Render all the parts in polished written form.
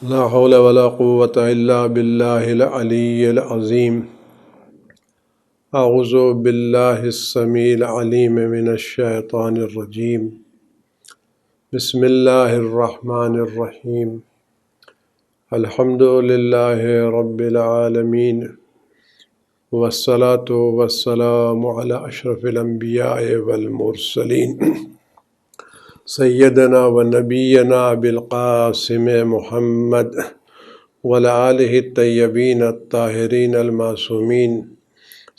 لا حول ولا قوة إلا بالله العلي العظيم. أعوذ بالله السميع العليم من الشيطان الرجيم. بسم الله الرحمن الرحيم. الحمد لله رب العالمين، والصلاة والسلام على أشرف الأنبياء والمرسلين سيدنا ونبينا بالقاسم محمد وعلى آلہ الطیبین الطاہرین المعصومین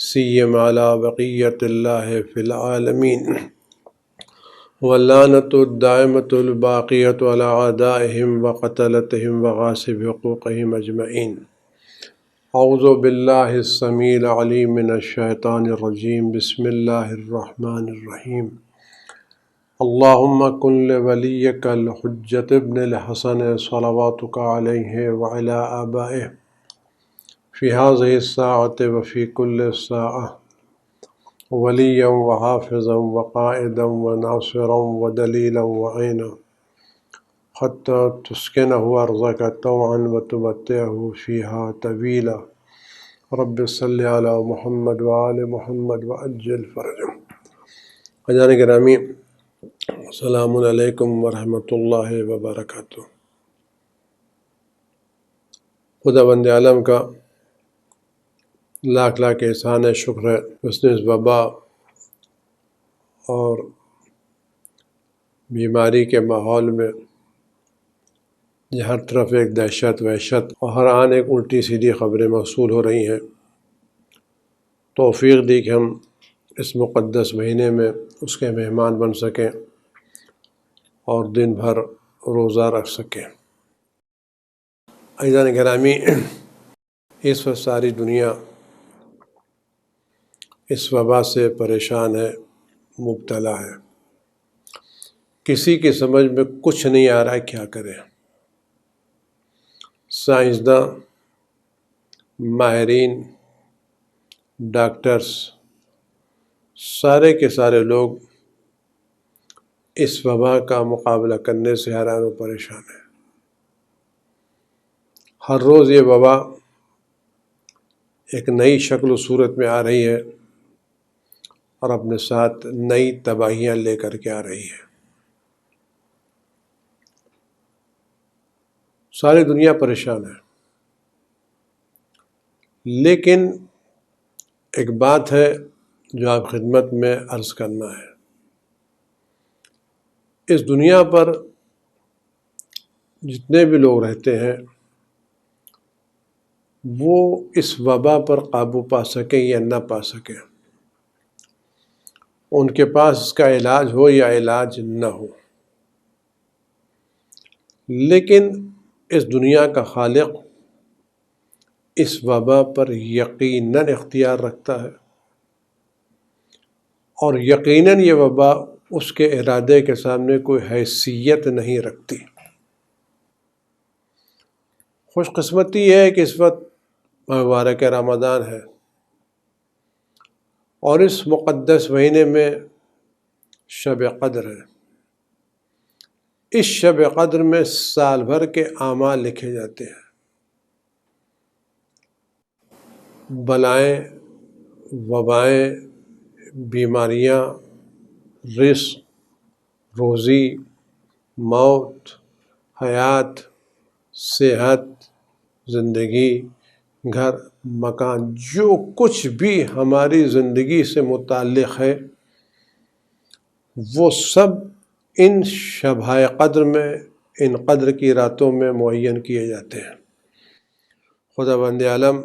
سیما علی بقیۃ اللہ فی العالمین، واللعنۃ الدائمۃ الباقیۃ علی اعدائہم وقتلتہم وغاصب حقوقہم اجمعین۔ اعوذ باللہ السمیع العلیم من الشیطان الرجیم۔ بسم اللہ الرحمن الرحیم۔ اللہم کن لولیک الحجۃ ابن الحسن صلواتک علیہ وعلی آبائہ فی هذه الساعة وفی کل ساعة ولیا وحافظا وقائدا وناصرا ودلیلا وعینا حتی تسکنہ ارضک طوعا وتمتعہ فیہا طویلا۔ رب صلی علی محمد وآل محمد وعجل فرجہم۔ حضرات گرامی، السلام علیکم ورحمۃ اللہ وبرکاتہ۔ خدا بند عالم کا لاکھ لاکھ احسان ہے، شکر ہے، اس نے اس وبا اور بیماری کے ماحول میں ہر طرف ایک دہشت وحشت اور ہر آن ایک الٹی سیدھی خبریں موصول ہو رہی ہیں، توفیق دی کہ ہم اس مقدس مہینے میں اس کے مہمان بن سکیں اور دن بھر روزہ رکھ سکیں۔ عزیزان گرامی، اس وقت ساری دنیا اس وبا سے پریشان ہے، مبتلا ہے۔ کسی کی سمجھ میں کچھ نہیں آ رہا ہے کیا کرے۔ سائنسداں، ماہرین، ڈاکٹرز، سارے کے سارے لوگ اس وبا کا مقابلہ کرنے سے حیران و پریشان ہیں۔ ہر روز یہ وبا ایک نئی شکل و صورت میں آ رہی ہے اور اپنے ساتھ نئی تباہیاں لے کر کے آ رہی ہے۔ ساری دنیا پریشان ہے، لیکن ایک بات ہے جو آپ خدمت میں عرض کرنا ہے۔ اس دنیا پر جتنے بھی لوگ رہتے ہیں وہ اس وبا پر قابو پا سکیں یا نہ پا سکیں، ان کے پاس اس کا علاج ہو یا علاج نہ ہو، لیکن اس دنیا کا خالق اس وبا پر یقیناً اختیار رکھتا ہے، اور یقیناً یہ وبا اس کے ارادے کے سامنے کوئی حیثیت نہیں رکھتی۔ خوش قسمتی یہ ہے کہ اس وقت مبارک رمضان ہے، اور اس مقدس مہینے میں شب قدر ہے۔ اس شب قدر میں سال بھر کے اعمال لکھے جاتے ہیں، بلائیں، وبائیں، بیماریاں، رزق، روزی، موت، حیات، صحت، زندگی، گھر، مکان، جو کچھ بھی ہماری زندگی سے متعلق ہے وہ سب ان شبۂ قدر میں، ان قدر کی راتوں میں معین کیے جاتے ہیں۔ خدا بند عالم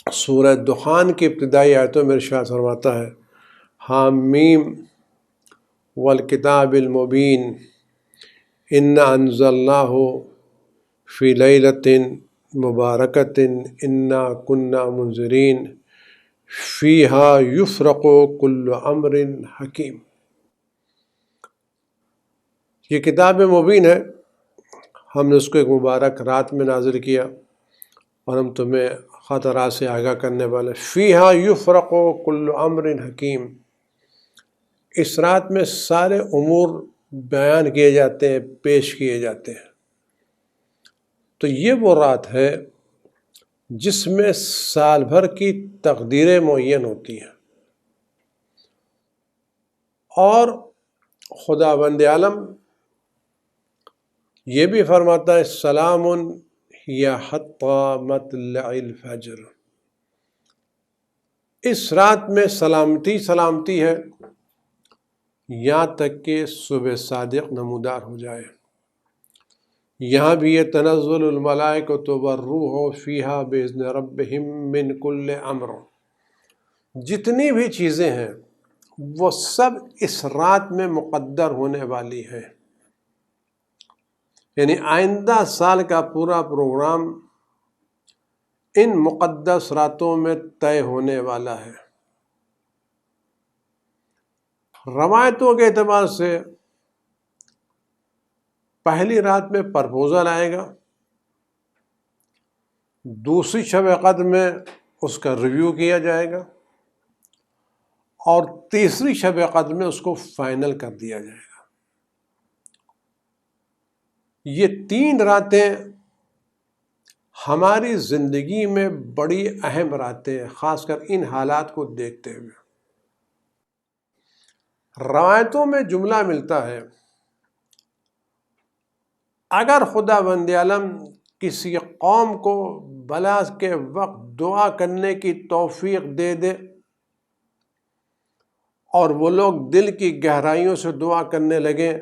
سورہ دخان کی ابتدائی آیتوں میں ارشاد فرماتا ہے: حامیم والکتاب المبین انا انزلناہ فی لیلۃ مبارکۃ انا کنا منذرین فیہا یفرق کل امر حکیم۔ یہ کتاب مبین ہے، ہم نے اس کو ایک مبارک رات میں نازل کیا اور ہم تمہیں خطرات سے آگاہ کرنے والے۔ فیہا یفرق کل امر حکیم، اس رات میں سارے امور بیان کیے جاتے ہیں، پیش کیے جاتے ہیں۔ تو یہ وہ رات ہے جس میں سال بھر کی تقدیریں معین ہوتی ہیں، اور خداوند عالم یہ بھی فرماتا ہے سلام یا حتی مطلع الفجر، اس رات میں سلامتی ہے یہاں تک کہ صبح صادق نمودار ہو جائے۔ یہاں بھی یہ تنزل الملائکۃ والروح فیہا باذن ربہم من کل امر، جتنی بھی چیزیں ہیں وہ سب اس رات میں مقدر ہونے والی ہیں، یعنی آئندہ سال کا پورا پروگرام ان مقدس راتوں میں طے ہونے والا ہے۔ روایتوں کے اعتبار سے پہلی رات میں پرپوزل آئے گا، دوسری شب قدر میں اس کا ریویو کیا جائے گا، اور تیسری شب قدر میں اس کو فائنل کر دیا جائے گا۔ یہ 3 راتیں ہماری زندگی میں بڑی اہم راتیں ہیں، خاص کر ان حالات کو دیکھتے ہوئے۔ روایتوں میں جملہ ملتا ہے اگر خداوند عالم کسی قوم کو بلا کے وقت دعا کرنے کی توفیق دے دے اور وہ لوگ دل کی گہرائیوں سے دعا کرنے لگیں،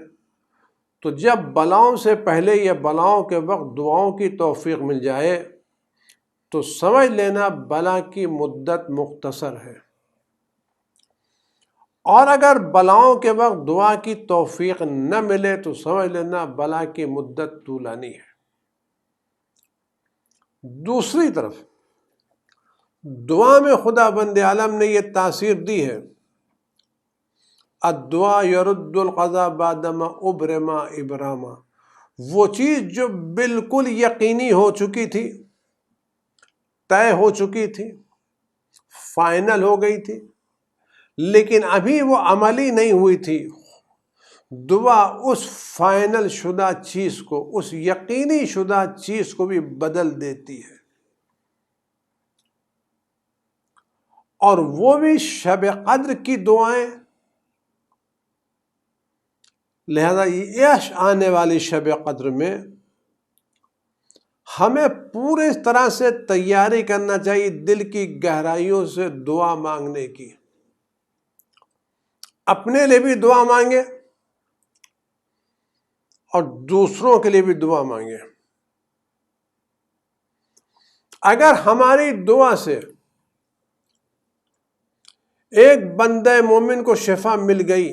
تو جب بلاؤں سے پہلے یا بلاؤں کے وقت دعاؤں کی توفیق مل جائے تو سمجھ لینا بلا کی مدت مختصر ہے، اور اگر بلاؤں کے وقت دعا کی توفیق نہ ملے تو سمجھ لینا بلا کی مدت طولانی ہے۔ دوسری طرف دعا میں خداوند عالم نے یہ تاثیر دی ہے الدعاء يرد القضاء بعدما ابرم ابراما، وہ چیز جو بالکل یقینی ہو چکی تھی، طے ہو چکی تھی، فائنل ہو گئی تھی، لیکن ابھی وہ عملی نہیں ہوئی تھی، دعا اس فائنل شدہ چیز کو، اس یقینی شدہ چیز کو بھی بدل دیتی ہے، اور وہ بھی شب قدر کی دعائیں۔ لہذا یہ آنے والی شب قدر میں ہمیں پورے طرح سے تیاری کرنا چاہیے دل کی گہرائیوں سے دعا مانگنے کی، اپنے لیے بھی دعا مانگے اور دوسروں کے لیے بھی دعا مانگے۔ اگر ہماری دعا سے ایک بندہ مومن کو شفا مل گئی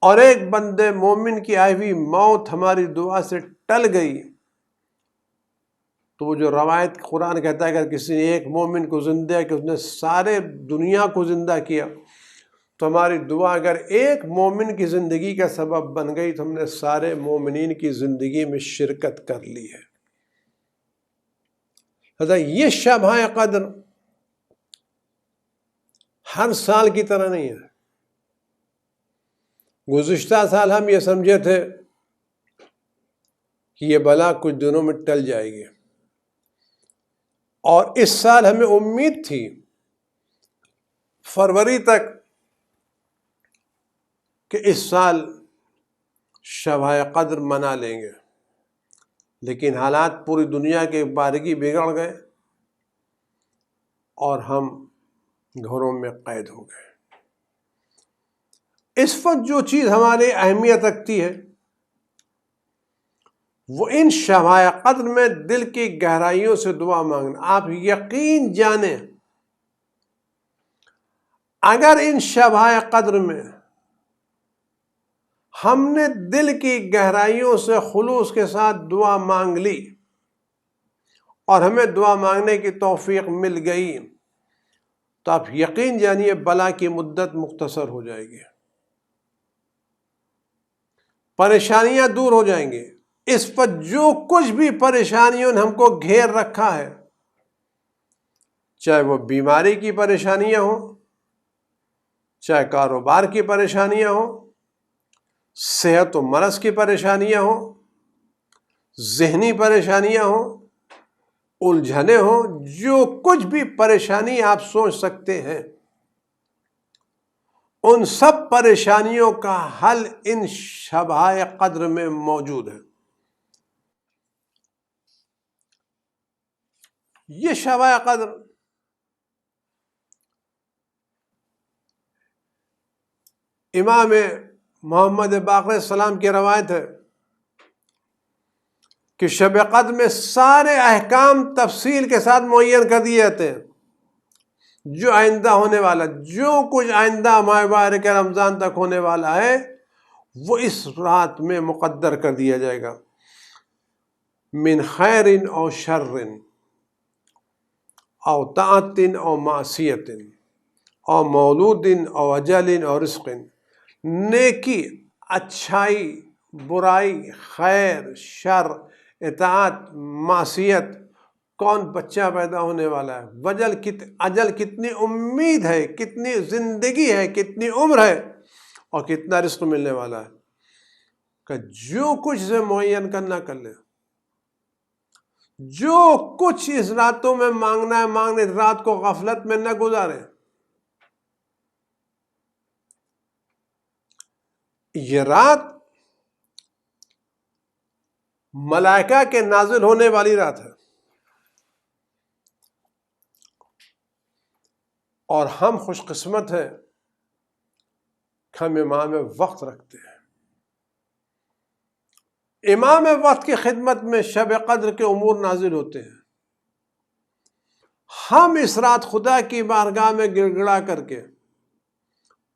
اور ایک بندے مومن کی آئی ہوئی موت ہماری دعا سے ٹل گئی، تو وہ جو روایت قرآن کہتا ہے کہ اگر کسی نے ایک مومن کو زندہ کہ اس نے سارے دنیا کو زندہ کیا، تو ہماری دعا اگر ایک مومن کی زندگی کا سبب بن گئی تو ہم نے سارے مومنین کی زندگی میں شرکت کر لی ہے۔ لہذا یہ شب قدر ہر سال کی طرح نہیں ہے۔ گزشتہ سال ہم یہ سمجھے تھے کہ یہ بلا کچھ دنوں میں ٹل جائے گی، اور اس سال ہمیں امید تھی فروری تک کہ اس سال شب قدر منا لیں گے، لیکن حالات پوری دنیا کے بارگی بگڑ گئے اور ہم گھروں میں قید ہو گئے۔ اس وقت جو چیز ہماری اہمیت رکھتی ہے وہ ان شب قدر میں دل کی گہرائیوں سے دعا مانگنا۔ آپ یقین جانیں اگر ان شب قدر میں ہم نے دل کی گہرائیوں سے خلوص کے ساتھ دعا مانگ لی اور ہمیں دعا مانگنے کی توفیق مل گئی، تو آپ یقین جانیے بلا کی مدت مختصر ہو جائے گی، پریشانیاں دور ہو جائیں گی۔ اس پر جو کچھ بھی پریشانیوں نے ہم کو گھیر رکھا ہے، چاہے وہ بیماری کی پریشانیاں ہوں، چاہے کاروبار کی پریشانیاں ہوں، صحت و مرض کی پریشانیاں ہوں، ذہنی پریشانیاں ہوں، الجھنیں ہوں، جو کچھ بھی پریشانی آپ سوچ سکتے ہیں، ان سب پریشانیوں کا حل ان شبائے قدر میں موجود ہے۔ یہ شبائے قدر امام محمد باقر السلام کی روایت ہے کہ شب قدر میں سارے احکام تفصیل کے ساتھ معین کر دیے جاتے ہیں، جو آئندہ ہونے والا، جو کچھ آئندہ ماہ مبارک رمضان تک ہونے والا ہے وہ اس رات میں مقدر کر دیا جائے گا، من خیر او شر او طاعت او معصیت او مولود او اجل او رزق، نیکی، اچھائی، برائی، خیر، شر، اطاعت، معصیت، کون بچہ پیدا ہونے والا ہے، اجل کتنی امید ہے، کتنی زندگی ہے، کتنی عمر ہے، اور کتنا رزق ملنے والا ہے، کہ جو کچھ سے معین کرنا کر لے، جو کچھ اس راتوں میں مانگنا ہے مانگنے، رات کو غفلت میں نہ گزارے۔ یہ رات ملائکہ کے نازل ہونے والی رات ہے، اور ہم خوش قسمت ہیں کہ ہم امام وقت رکھتے ہیں۔ امام وقت کی خدمت میں شب قدر کے امور نازل ہوتے ہیں۔ ہم اس رات خدا کی بارگاہ میں گڑ گڑا کر کے،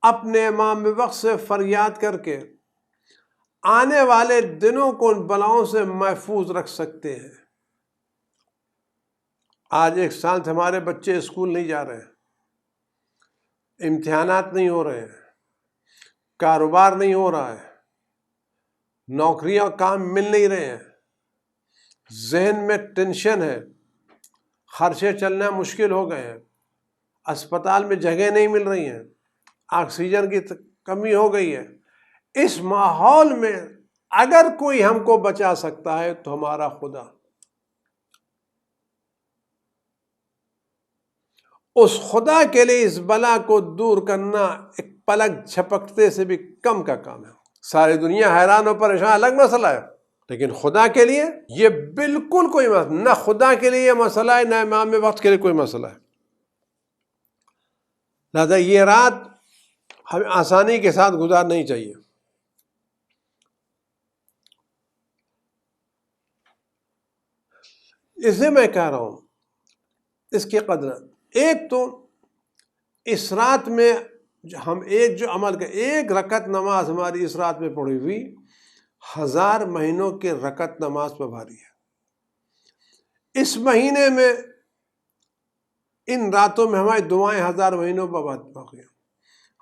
اپنے امام وقت سے فریاد کر کے آنے والے دنوں کو ان بلاؤں سے محفوظ رکھ سکتے ہیں۔ آج 1 سال سے ہمارے بچے اسکول نہیں جا رہے ہیں، امتحانات نہیں ہو رہے ہیں، کاروبار نہیں ہو رہا ہے، نوکریاں کام مل نہیں رہے ہیں، ذہن میں ٹینشن ہے، خرچے چلنا مشکل ہو گئے ہیں، اسپتال میں جگہ نہیں مل رہی ہیں، آکسیجن کی کمی ہو گئی ہے۔ اس ماحول میں اگر کوئی ہم کو بچا سکتا ہے تو ہمارا خدا، اس خدا کے لیے اس بلا کو دور کرنا ایک پلک جھپکتے سے بھی کم کا کام ہے۔ ساری دنیا حیران اور پریشان الگ مسئلہ ہے، لیکن خدا کے لیے یہ بالکل کوئی مسئلہ نہ، خدا کے لیے یہ مسئلہ ہے، نہ امام وقت کے لیے کوئی مسئلہ ہے۔ لہذا یہ رات ہمیں آسانی کے ساتھ گزارنی چاہیے۔ اسے میں کہہ رہا ہوں اس کی قدر، ایک تو اس رات میں ہم جو عمل کا، 1 رکعت نماز ہماری اس رات میں پڑھی ہوئی 1000 مہینوں کے رکعت نماز پر بھاری ہے۔ اس مہینے میں ان راتوں میں ہماری دعائیں 1000 مہینوں پر بھاری ہیں،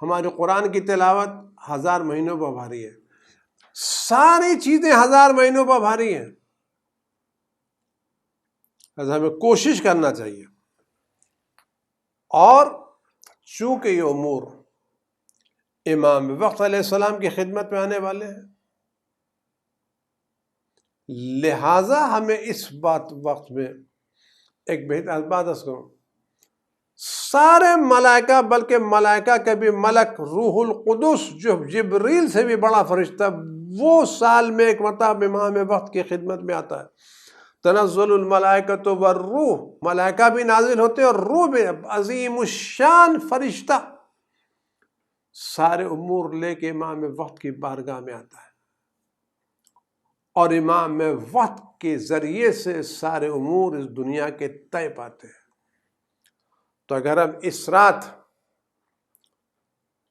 ہماری قرآن کی تلاوت 1000 مہینوں پر بھاری ہے، ساری چیزیں 1000 مہینوں پر بھاری ہیں۔ لہذا ہمیں کوشش کرنا چاہیے، اور چونکہ یہ امور امام وقت علیہ السلام کی خدمت میں آنے والے ہیں، لہذا ہمیں اس وقت میں ایک بہتر بات کروں، سارے ملائکہ، بلکہ ملائکہ کے بھی ملک روح القدس جو جبریل سے بھی بڑا فرشتہ، وہ سال میں 1 مرتبہ امام وقت کی خدمت میں آتا ہے۔ تنزل الملائکۃ والروح، ملائکہ بھی نازل ہوتے ہیں اور روح بھی، عظیم الشان فرشتہ سارے امور لے کے امام وقت کی بارگاہ میں آتا ہے، اور امام وقت کے ذریعے سے سارے امور اس دنیا کے طے پاتے ہیں۔ تو اگر ہم اس رات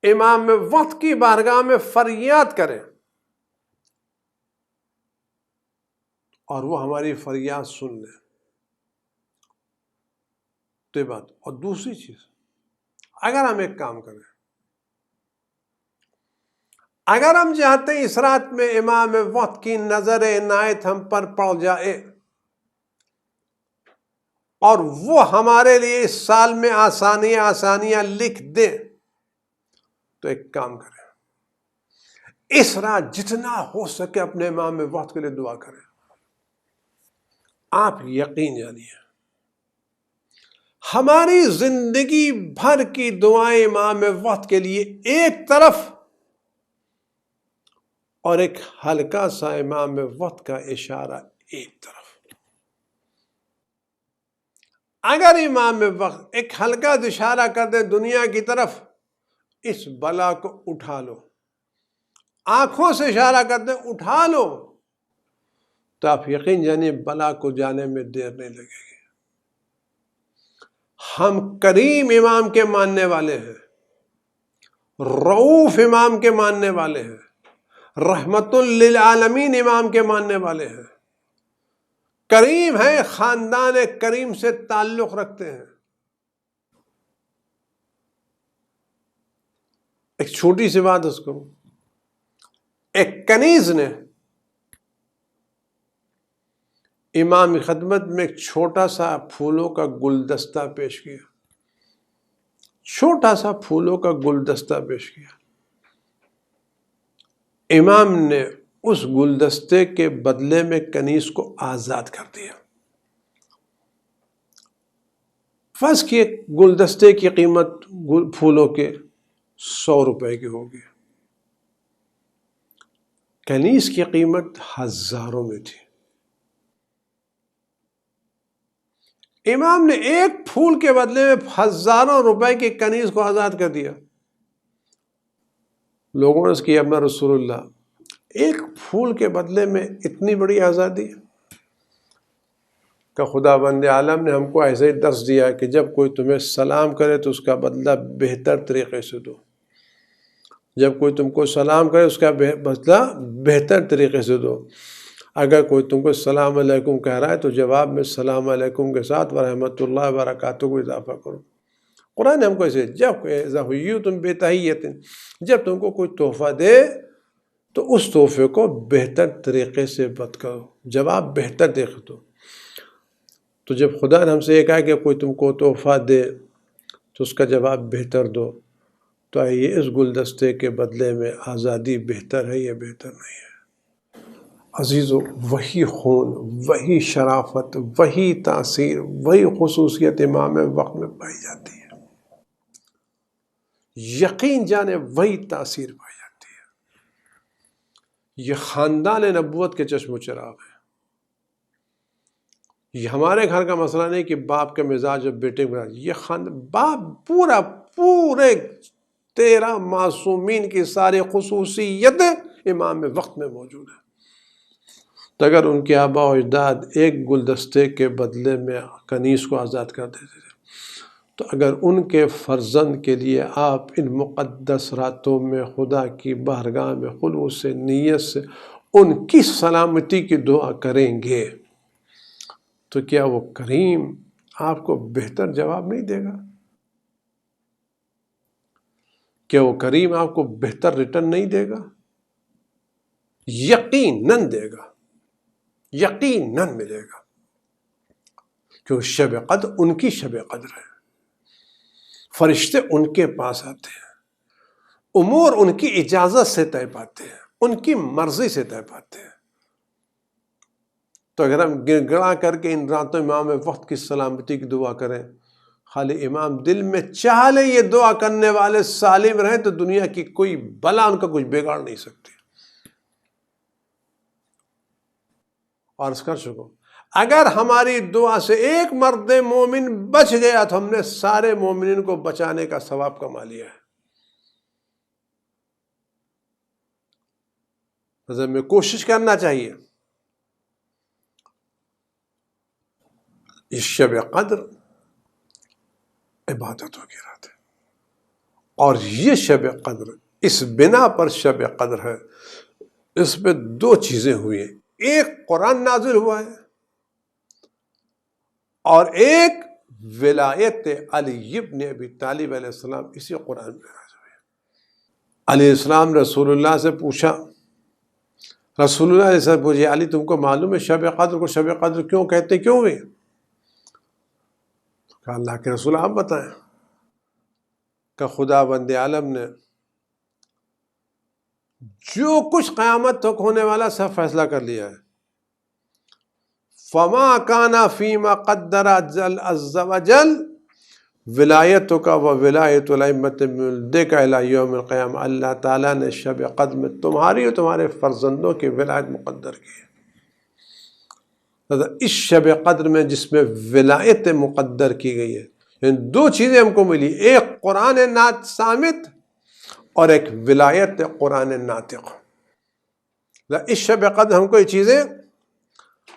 امام وقت کی بارگاہ میں فریاد کریں اور وہ ہماری فریاد سن لیں تو یہ بات۔ اور دوسری چیز، اگر ہم ایک کام کریں، اگر ہم چاہتے ہیں اس رات میں امام وقت کی نظر عنایت ہم پر پڑ جائے اور وہ ہمارے لیے اس سال میں آسانیاں لکھ دے، تو ایک کام کریں، اس رات جتنا ہو سکے اپنے امام وقت کے لیے دعا کریں۔ آپ یقین جانیے ہماری زندگی بھر کی دعائیں امام وقت کے لیے ایک طرف اور ایک ہلکا سا امام وقت کا اشارہ ایک طرف. اگر امام وقت ایک ہلکا اشارہ کر دے دنیا کی طرف، اس بلا کو اٹھا لو، آنکھوں سے اشارہ کر دیں اٹھا لو، تو آپ یقین جانیے بلا کو جانے میں دیر نہیں لگے گی. ہم کریم امام کے ماننے والے ہیں، رؤوف امام کے ماننے والے ہیں، رحمت للعالمین امام کے ماننے والے ہیں، کریم ہیں، خاندان کریم سے تعلق رکھتے ہیں. ایک چھوٹی سی بات اس کو، ایک کنیز نے امام کی خدمت میں ایک چھوٹا سا پھولوں کا گلدستہ پیش کیا، چھوٹا سا پھولوں کا گلدستہ پیش کیا. امام نے اس گلدستے کے بدلے میں کنیز کو آزاد کر دیا. فرض کیے گلدستے کی قیمت پھولوں کے 100 روپے کی ہوگی، کنیز کی قیمت ہزاروں میں تھی. امام نے ایک پھول کے بدلے میں ہزاروں روپے کی کنیز کو آزاد کر دیا. لوگوں نے اس کی ابن رسول اللہ ایک پھول کے بدلے میں اتنی بڑی آزادی کا. خدا بند عالم نے ہم کو ایسے ہی درس دیا کہ جب کوئی تمہیں سلام کرے تو اس کا بدلہ بہتر طریقے سے دو، جب کوئی تم کو سلام کرے اس کا بدلہ بہتر طریقے سے دو. اگر کوئی تم کو السلام علیکم کہہ رہا ہے تو جواب میں السلام علیکم کے ساتھ ورحمۃ اللہ وبرکاتہ کو اضافہ کرو. قرآن ہم کو ایسے جب تم بے تحیت، جب تم کو کوئی تحفہ دے تو اس تحفے کو بہتر طریقے سے بات کرو، جواب بہتر دیکھ دو. تو جب خدا نے ہم سے یہ کہا کہ کوئی تم کو تحفہ دے تو اس کا جواب بہتر دو، تو آئیے اس گلدستے کے بدلے میں آزادی بہتر ہے یا بہتر نہیں ہے؟ عزیزو، وہی خون، وہی شرافت، وہی تاثیر، وہی خصوصیت امام وقت میں پائی جاتی ہے. یقین جانے وہی تاثیر پائی جاتی ہے. یہ خاندان نبوت کے چشم و چراغ ہے. یہ ہمارے گھر کا مسئلہ نہیں کہ باپ کا مزاج اور بیٹے کا مزاج، یہ باپ پورے 13 معصومین کی ساری خصوصیتیں امام وقت میں موجود ہیں. تو اگر ان کے آبا و اجداد ایک گلدستے کے بدلے میں کنیز کو آزاد کر دیتے تھے، تو اگر ان کے فرزند کے لیے آپ ان مقدس راتوں میں خدا کی بارگاہ میں خلوص سے، نیت سے ان کی سلامتی کی دعا کریں گے، تو کیا وہ کریم آپ کو بہتر جواب نہیں دے گا؟ کیا وہ کریم آپ کو بہتر ریٹرن نہیں دے گا؟ یقیناً دے گا، یقیناً ملے گا. کہ شب قدر ان کی شب قدر ہے، فرشتے ان کے پاس آتے ہیں، امور ان کی اجازت سے طے پاتے ہیں، ان کی مرضی سے طے پاتے ہیں. تو اگر ہم گڑ گڑا کر کے ان راتوں امام وقت کی سلامتی کی دعا کریں، خالی امام دل میں چاہ لیں یہ دعا کرنے والے سالم رہیں، تو دنیا کی کوئی بلا ان کا کچھ بگاڑ نہیں سکتی. اور اس کر چکو، اگر ہماری دعا سے ایک مرد مومن بچ گیا تو ہم نے سارے مومنین کو بچانے کا ثواب کما لیا ہے. ہمیں کوشش کرنا چاہیے. اس شب قدر عبادتوں کی رات ہے، اور یہ شب قدر اس بنا پر شب قدر ہے، اس میں 2 چیزیں ہوئی ہیں. ایک قرآن نازل ہوا ہے، اور ایک ولایت علی ابن ابی طالب علیہ السلام اسی قرآن میں نازل ہوئی. علیہ السلام رسول اللہ سے پوچھا، رسول اللہ علیہ السلام پوچھے علی تم کو معلوم ہے شب قدر کو شب قدر کیوں کہتے کیوں ہوئی؟ کہ اللہ کے رسول آپ بتائیں. کہ خدا بند عالم نے جو کچھ قیامت تک ہونے والا سب فیصلہ کر لیا ہے. فما کانا فیما قدر عز وجل ولایتک و ولایت الائمۃ ملدک الی یوم القیامہ، اللہ تعالیٰ نے شب قدر میں تمہاری اور تمہارے فرزندوں کی ولایت مقدر کی ہے۔ اس شب قدر میں جس میں ولایت مقدر کی گئی ہے، یعنی دو چیزیں ہم کو ملی، ایک قرآن صامت اور ایک ولایت قرآن ناطق۔ اس شب قدر ہم کو یہ چیزیں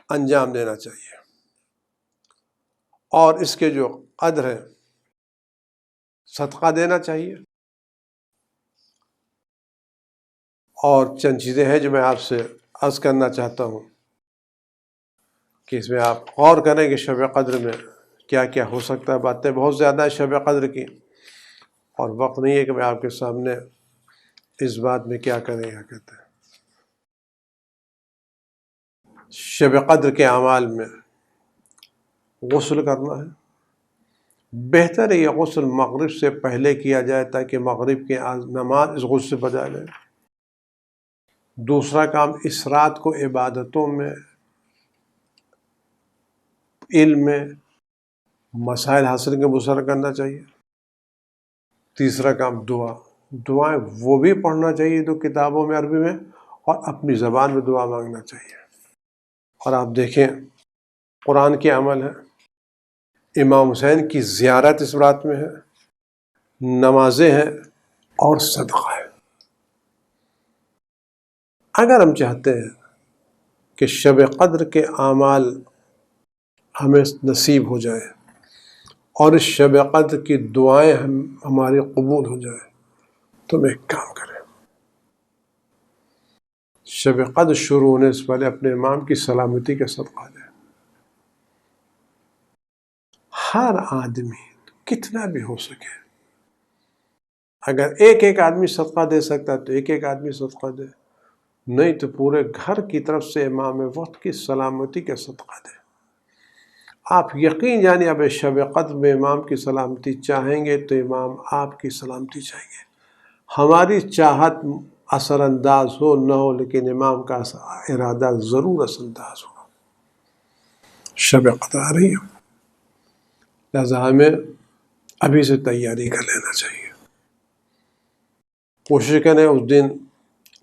انجام دینا چاہیے، اور اس کے جو قدر ہے صدقہ دینا چاہیے۔ اور چند چیزیں ہیں جو میں آپ سے عرض کرنا چاہتا ہوں کہ اس میں آپ غور کریں کہ شب قدر میں کیا کیا ہو سکتا ہے۔ باتیں بہت زیادہ ہیں شب قدر کی، اور وقت نہیں ہے کہ میں آپ کے سامنے اس بات میں کیا کریں کیا کہتے ہیں۔ شب قدر کے اعمال میں غسل کرنا ہے، بہتر ہے یہ غسل مغرب سے پہلے کیا جائے تاکہ مغرب کی نماز اس غسل سے بجا جائے۔ دوسرا کام، اس رات کو عبادتوں میں، علم میں، مسائل حاصل کے بسر کرنا چاہیے۔ تیسرا کام، دعائیں وہ بھی پڑھنا چاہیے تو کتابوں میں عربی میں، اور اپنی زبان میں دعا مانگنا چاہیے۔ اور آپ دیکھیں قرآن کے عمل ہے، امام حسین کی زیارت اس رات میں ہے، نمازیں ہیں اور صدقہ ہے۔ اگر ہم چاہتے ہیں کہ شب قدر کے اعمال ہمیں نصیب ہو جائے اور اس شب قدر کی دعائیں ہماری قبول ہو جائے، تو ہم ایک کام کریں، شب قدر شروع ہونے سے پہلے اپنے امام کی سلامتی کا صدقہ دیں۔ ہر آدمی کتنا بھی ہو سکے، اگر ایک آدمی صدقہ دے سکتا ہے تو ایک آدمی صدقہ دے، نہیں تو پورے گھر کی طرف سے امام وقت کی سلامتی کا صدقہ دے۔ آپ یقین جانیے اب شب قدر میں امام کی سلامتی چاہیں گے تو امام آپ کی سلامتی چاہیں گے۔ ہماری چاہت اثر انداز ہو نہ ہو، لیکن امام کا ارادہ ضرور اثر انداز ہوگا۔ شب قدر آ رہی ہے، لہذا ہمیں ابھی سے تیاری کر لینا چاہیے۔ کوشش کریں اس دن،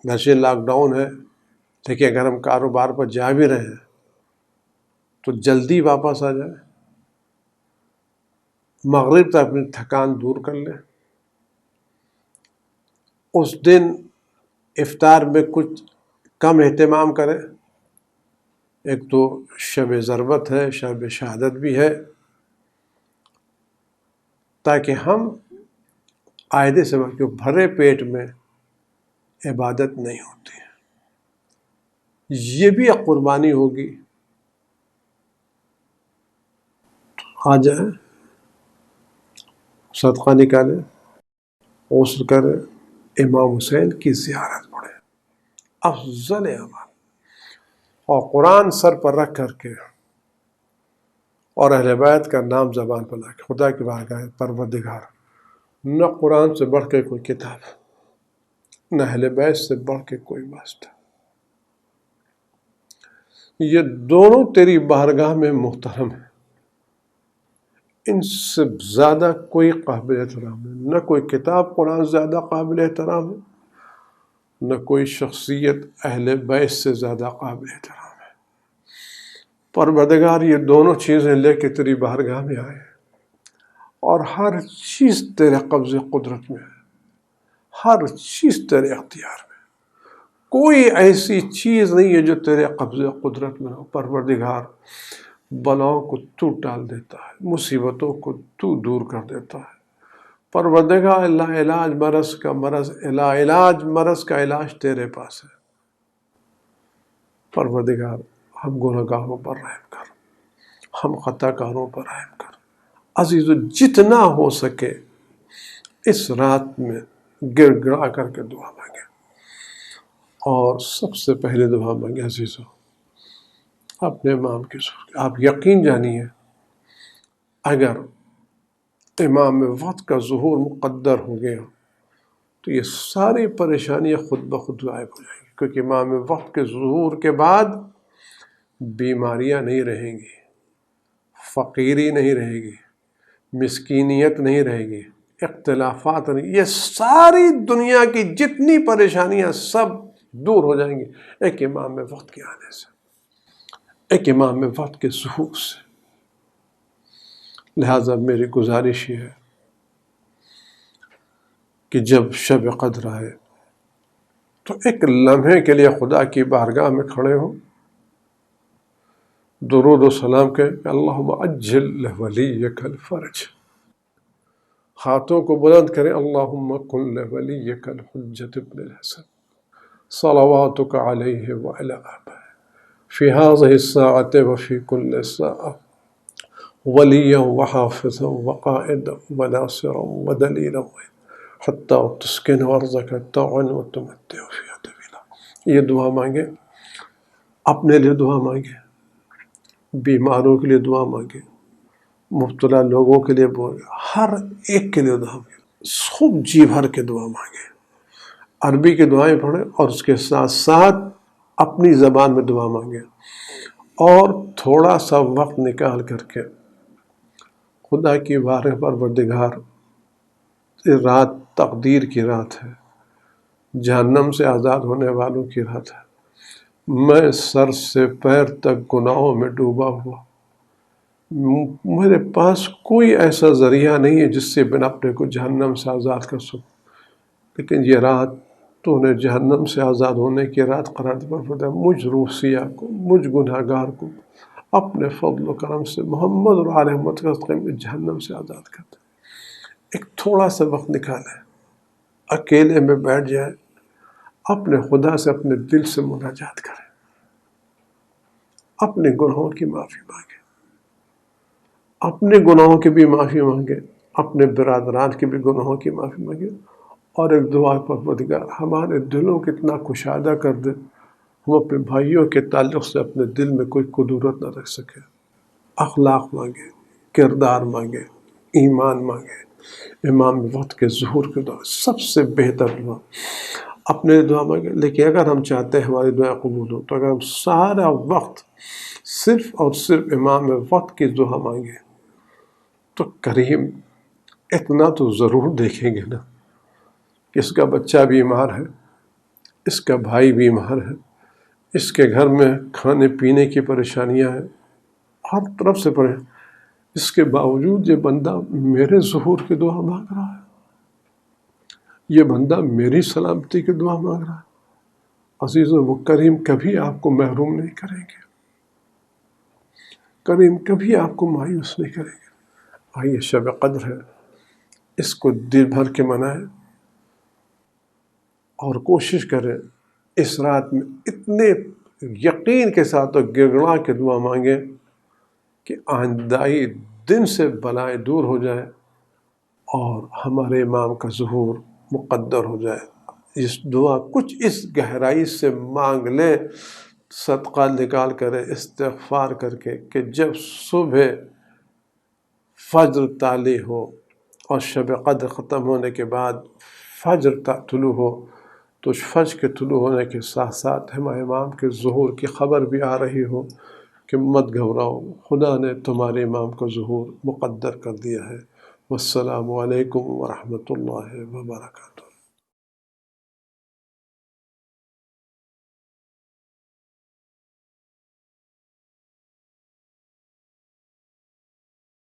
ویسے لاک ڈاؤن ہے لیکن اگر ہم کاروبار پر جا بھی رہے ہیں تو جلدی واپس آ جائیں، مغرب تک اپنی تھکان دور کر لیں۔ اس دن افطار میں کچھ کم اہتمام کریں، ایک تو شب ضربت ہے، شب شہادت بھی ہے، تاکہ ہم قاعدے سے کہ بھرے پیٹ میں عبادت نہیں ہوتی ہے، یہ بھی ایک قربانی ہوگی۔ آ جائیں، صدقہ نکالیں، غسل کریں، امام حسین کی زیارت پڑھیں، افضل عمل، اور قرآن سر پر رکھ کر کے اور اہل بیت کا نام زبان پر لا کے خدا کی بارگاہ پروردگار، نہ قرآن سے بڑھ کے کوئی کتاب، نہ اہل بیت سے بڑھ کے کوئی واسطہ، یہ دونوں تیری بارگاہ میں محترم ہیں، ان سے زیادہ کوئی قابل احترام نہیں، نہ کوئی کتاب قرآن زیادہ قابل احترام ہے، نہ کوئی شخصیت اہل بیت سے زیادہ قابل احترام ہے۔ پروردگار یہ دونوں چیزیں لے کے تیری بارگاہ میں آئے، اور ہر چیز تیرے قبضے قدرت میں ہے، ہر چیز تیرے اختیار میں، کوئی ایسی چیز نہیں ہے جو تیرے قبضے قدرت میں ہو۔ پروردگار بلاؤں کو تو ٹال دیتا ہے، مصیبتوں کو تو دور کر دیتا ہے۔ پروردگار لا علاج مرض کا مرض، لا علاج مرض کا علاج تیرے پاس ہے۔ پروردگار ہم گنہگاروں پر رحم کر، ہم خطا کاروں پر رحم کر۔ عزیزو جتنا ہو سکے اس رات میں گڑ گڑا کر کے دعا مانگے، اور سب سے پہلے دعا مانگے عزیزو اپنے امام کی ضرورت۔ آپ یقین جانیے اگر امام وقت کا ظہور مقدر ہو گیا تو یہ ساری پریشانیاں خود بخود غائب ہو جائیں گی، کیونکہ امام وقت کے ظہور کے بعد بیماریاں نہیں رہیں گی، فقیری نہیں رہے گی، مسکینیت نہیں رہے گی، اختلافات نہیں، یہ ساری دنیا کی جتنی پریشانیاں سب دور ہو جائیں گی ایک امام وقت کے آنے سے، ایک امام وقت کے ظہور سے۔ لہٰذا میری گزارش یہ ہے کہ جب شب قدر آئے تو ایک لمحے کے لیے خدا کی بارگاہ میں کھڑے ہوں، درود و سلام کہ اللہم عجل لولیک الفرج، ہاتھوں کو بلند کریں، اللہم کن لولیک الحجۃ ابن الحسن صلواتک علیہ وعلی آبائہ فی هذه الساعة وفی کل ساعة ولیا وحافظا وقائدا وناصرا ودلیلا حتی تسکن ارضک طوعا وتمتع فیہا طویلا۔ یہ دعا مانگے، اپنے لیے دعا مانگے، بیماروں کے لیے دعا مانگے، مبتلا لوگوں کے لیے بولے، ہر ایک کے لیے دعا مانگے، خوب جی بھر کے دعا مانگے، عربی کی دعائیں پڑھیں اور اس کے ساتھ ساتھ اپنی زبان میں دعا مانگے، اور تھوڑا سا وقت نکال کر کے خدا کی بارگاہ پروردگار، یہ رات تقدیر کی رات ہے، جہنم سے آزاد ہونے والوں کی رات ہے، میں سر سے پیر تک گناہوں میں ڈوبا ہوا، میرے پاس کوئی ایسا ذریعہ نہیں ہے جس سے میں اپنے کو جہنم سے آزاد کر سکوں، لیکن یہ رات تو نے جہنم سے آزاد ہونے کی رات قرار دی، پر مجھ روح سیاہ کو، مجھ گناہ گار کو اپنے فضل و کرم سے محمد اور آل محمد کے صدقے میں جہنم سے آزاد کر دے۔ ایک تھوڑا سا وقت نکالے، اکیلے میں بیٹھ جائے، اپنے خدا سے اپنے دل سے مناجات کرے، اپنے گناہوں کی معافی مانگے، اپنے گناہوں کی بھی معافی مانگے، اپنے برادران کی بھی گناہوں کی معافی مانگے، اور ایک دعا پروردگار ہمارے دلوں کو اتنا کشادہ کر دے ہم اپنے بھائیوں کے تعلق سے اپنے دل میں کوئی کدورت نہ رکھ سکے، اخلاق مانگے، کردار مانگے، ایمان مانگے، امام وقت کے ظہور کے دعا سب سے بہتر دعا، اپنے دعا مانگے۔ لیکن اگر ہم چاہتے ہیں ہماری دعا قبول ہو تو اگر ہم سارا وقت صرف اور صرف امام وقت کی دعا مانگے تو کریم اتنا تو ضرور دیکھیں گے نا کہ اس کا بچہ بیمار ہے، اس کا بھائی بیمار ہے، اس کے گھر میں کھانے پینے کی پریشانیاں ہیں، ہر طرف سے پڑے، اس کے باوجود یہ بندہ میرے ظہور کی دعا مانگ رہا ہے، یہ بندہ میری سلامتی کی دعا مانگ رہا ہے۔ عزیزوں، وہ کریم کبھی آپ کو محروم نہیں کریں گے، کریم کبھی آپ کو مایوس نہیں کریں گے۔ آئیے شب قدر ہے، اس کو دل بھر کے منائیں اور کوشش کریں اس رات میں اتنے یقین کے ساتھ اور گڑگڑا کے دعا مانگیں کہ آئندائی دن سے بلائیں دور ہو جائے اور ہمارے امام کا ظہور مقدر ہو جائے۔ اس دعا کچھ اس گہرائی سے مانگ لیں، صدقہ نکال کر، استغفار کر کے، کہ جب صبح فجر طالع ہو اور شب قدر ختم ہونے کے بعد فجر طلوع ہو تو فجر کے طلوع ہونے کے ساتھ ساتھ ہمارے امام کے ظہور کی خبر بھی آ رہی ہو کہ مت گھبراؤ، خدا نے تمہارے امام کا ظہور مقدر کر دیا ہے۔ والسلام علیکم ورحمۃ اللہ وبرکاتہ۔